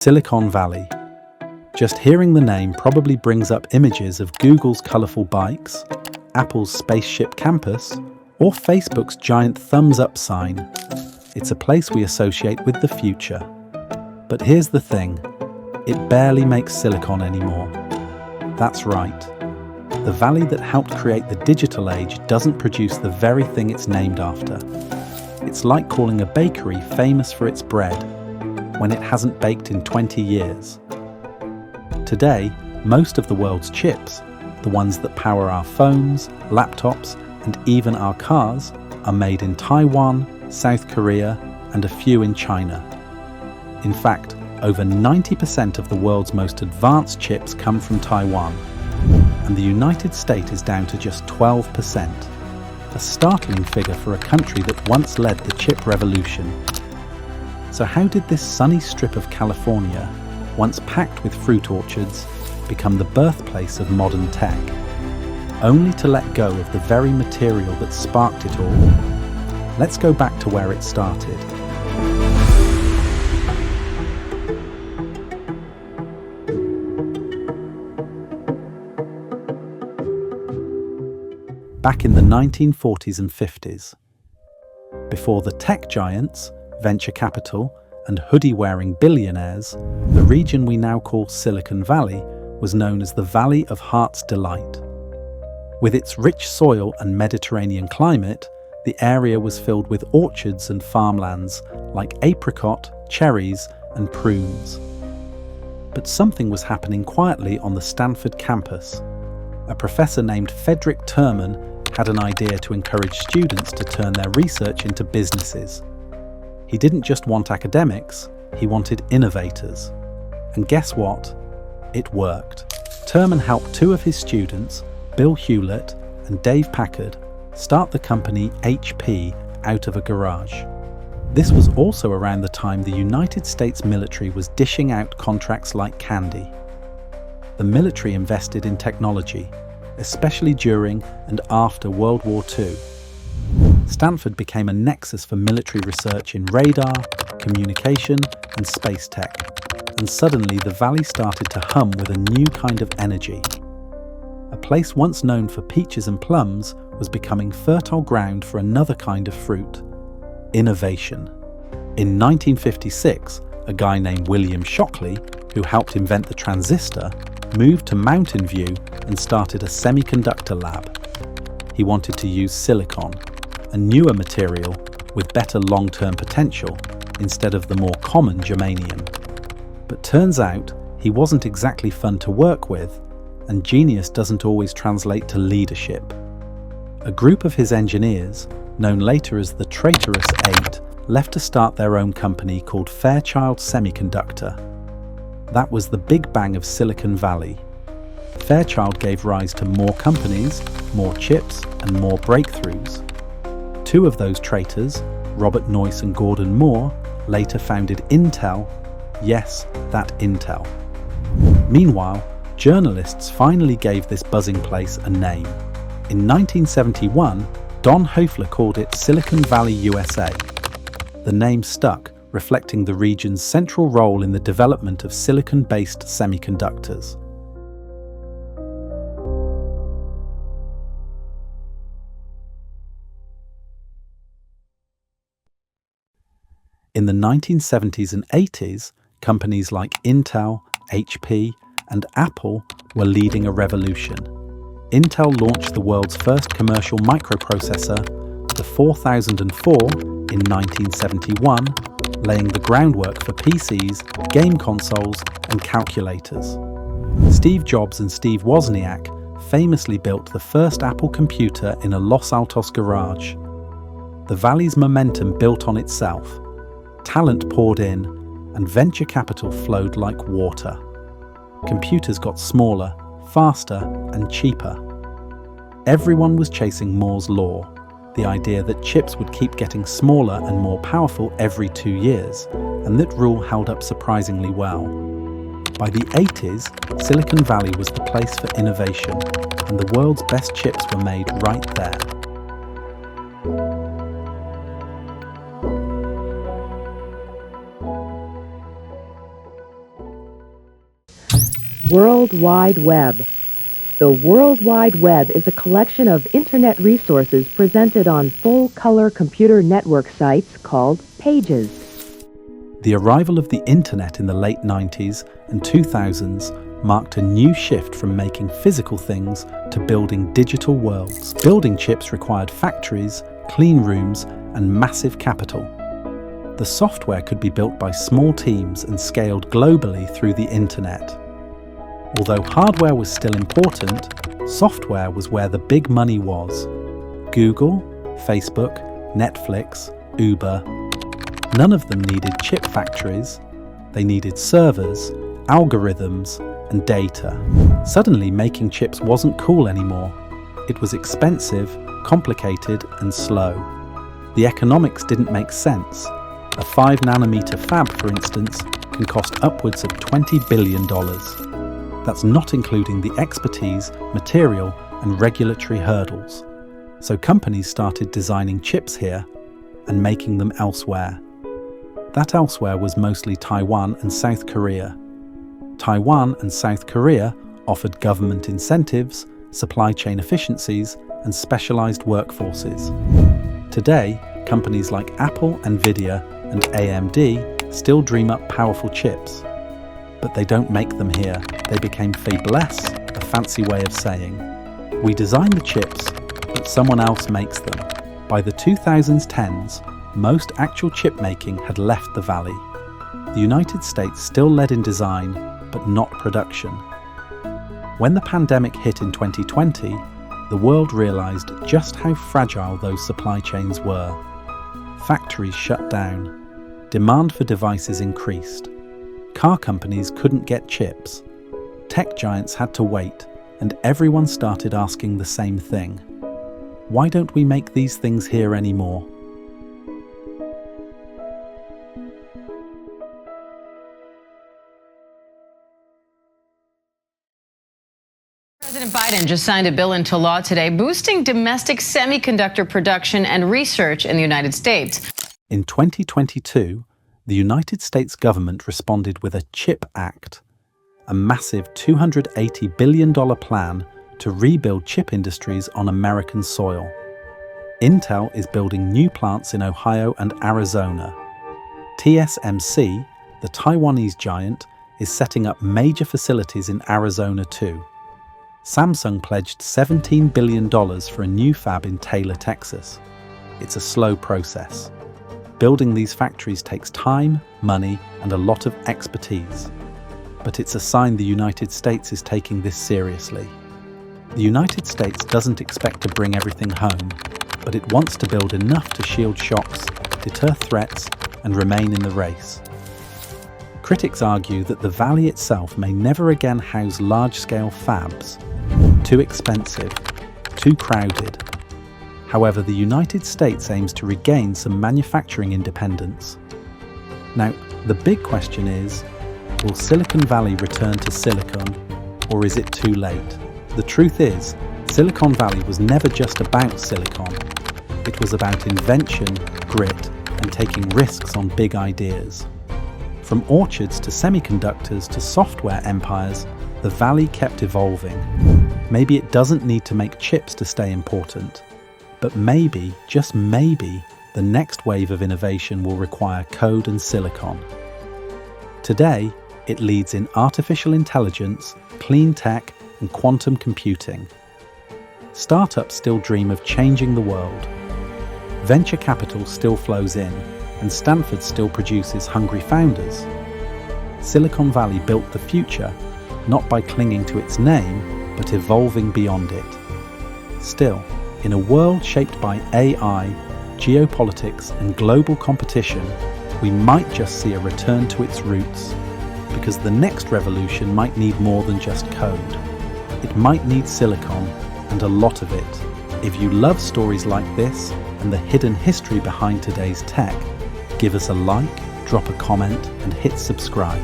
Silicon Valley. Just hearing the name probably brings up images of Google's colourful bikes, Apple's spaceship campus, or Facebook's giant thumbs-up sign. It's a place we associate with the future. But here's the thing, it barely makes silicon anymore. That's right. The valley that helped create the digital age doesn't produce the very thing it's named after. It's like calling a bakery famous for its bread when it hasn't baked in 20 years. Today, most of the world's chips, the ones that power our phones, laptops, and even our cars, are made in Taiwan, South Korea, and a few in China. In fact, over 90% of the world's most advanced chips come from Taiwan, and the United States is down to just 12%. A startling figure for a country that once led the chip revolution. So how did this sunny strip of California, once packed with fruit orchards, become the birthplace of modern tech, only to let go of the very material that sparked it all? Let's go back to where it started. Back in the 1940s and 50s. Before the tech giants, venture capital, and hoodie-wearing billionaires, the region we now call Silicon Valley was known as the Valley of Heart's Delight. With its rich soil and Mediterranean climate, the area was filled with orchards and farmlands like apricot, cherries, and prunes. But something was happening quietly on the Stanford campus. A professor named Frederick Terman had an idea to encourage students to turn their research into businesses. He didn't just want academics, he wanted innovators. And guess what? It worked. Terman helped two of his students, Bill Hewlett and Dave Packard, start the company HP out of a garage. This was also around the time the United States military was dishing out contracts like candy. The military invested in technology, especially during and after World War II. Stanford became a nexus for military research in radar, communication, and space tech, and suddenly the valley started to hum with a new kind of energy. A place once known for peaches and plums was becoming fertile ground for another kind of fruit: innovation. In 1956, a guy named William Shockley, who helped invent the transistor, moved to Mountain View and started a semiconductor lab. He wanted to use silicon, a newer material with better long-term potential instead of the more common germanium. But turns out he wasn't exactly fun to work with, and genius doesn't always translate to leadership. A group of his engineers, known later as the Traitorous Eight, left to start their own company called Fairchild Semiconductor. That was the big bang of Silicon Valley. Fairchild gave rise to more companies, more chips, and more breakthroughs. Two of those traitors, Robert Noyce and Gordon Moore, later founded Intel. Yes, that Intel. Meanwhile, journalists finally gave this buzzing place a name. In 1971, Don Hoefler called it Silicon Valley, USA. The name stuck, reflecting the region's central role in the development of silicon-based semiconductors. In the 1970s and 80s, companies like Intel, HP, and Apple were leading a revolution. Intel launched the world's first commercial microprocessor, the 4004, in 1971, laying the groundwork for PCs, game consoles, and calculators. Steve Jobs and Steve Wozniak famously built the first Apple computer in a Los Altos garage. The valley's momentum built on itself. Talent poured in, and venture capital flowed like water. Computers got smaller, faster, and cheaper. Everyone was chasing Moore's law, the idea that chips would keep getting smaller and more powerful every 2 years, and that rule held up surprisingly well. By the 80s, Silicon Valley was the place for innovation, and the world's best chips were made right there. World Wide Web. The World Wide Web is a collection of Internet resources presented on full-color computer network sites called pages. The arrival of the Internet in the late 90s and 2000s marked a new shift from making physical things to building digital worlds. Building chips required factories, clean rooms, and massive capital. The software could be built by small teams and scaled globally through the Internet. Although hardware was still important, software was where the big money was. Google, Facebook, Netflix, Uber. None of them needed chip factories. They needed servers, algorithms, and data. Suddenly, making chips wasn't cool anymore. It was expensive, complicated, and slow. The economics didn't make sense. A 5-nanometer fab, for instance, can cost upwards of $20 billion. That's not including the expertise, material, and regulatory hurdles. So companies started designing chips here and making them elsewhere. That elsewhere was mostly Taiwan and South Korea. Taiwan and South Korea offered government incentives, supply chain efficiencies, and specialized workforces. Today, companies like Apple, Nvidia, and AMD still dream up powerful chips. But they don't make them here. They became fabless, a fancy way of saying, we design the chips, but someone else makes them. By the 2010s, most actual chip making had left the valley. The United States still led in design, but not production. When the pandemic hit in 2020, the world realized just how fragile those supply chains were. Factories shut down. Demand for devices increased. Car companies couldn't get chips. Tech giants had to wait, and everyone started asking the same thing. Why don't we make these things here anymore? President Biden just signed a bill into law today boosting domestic semiconductor production and research in the United States. In 2022, the United States government responded with a CHIP Act, a massive $280 billion plan to rebuild chip industries on American soil. Intel is building new plants in Ohio and Arizona. TSMC, the Taiwanese giant, is setting up major facilities in Arizona too. Samsung pledged $17 billion for a new fab in Taylor, Texas. It's a slow process. Building these factories takes time, money, and a lot of expertise. But it's a sign the United States is taking this seriously. The United States doesn't expect to bring everything home, but it wants to build enough to shield shocks, deter threats, and remain in the race. Critics argue that the valley itself may never again house large-scale fabs. Too expensive, too crowded. However, the United States aims to regain some manufacturing independence. Now, the big question is, will Silicon Valley return to silicon, or is it too late? The truth is, Silicon Valley was never just about silicon. It was about invention, grit, and taking risks on big ideas. From orchards to semiconductors to software empires, the valley kept evolving. Maybe it doesn't need to make chips to stay important. But maybe, just maybe, the next wave of innovation will require code and silicon. Today, it leads in artificial intelligence, clean tech, and quantum computing. Startups still dream of changing the world. Venture capital still flows in, and Stanford still produces hungry founders. Silicon Valley built the future, not by clinging to its name, but evolving beyond it. Still, in a world shaped by AI, geopolitics, and global competition, we might just see a return to its roots, because the next revolution might need more than just code. It might need silicon, and a lot of it. If you love stories like this and the hidden history behind today's tech, give us a like, drop a comment, and hit subscribe.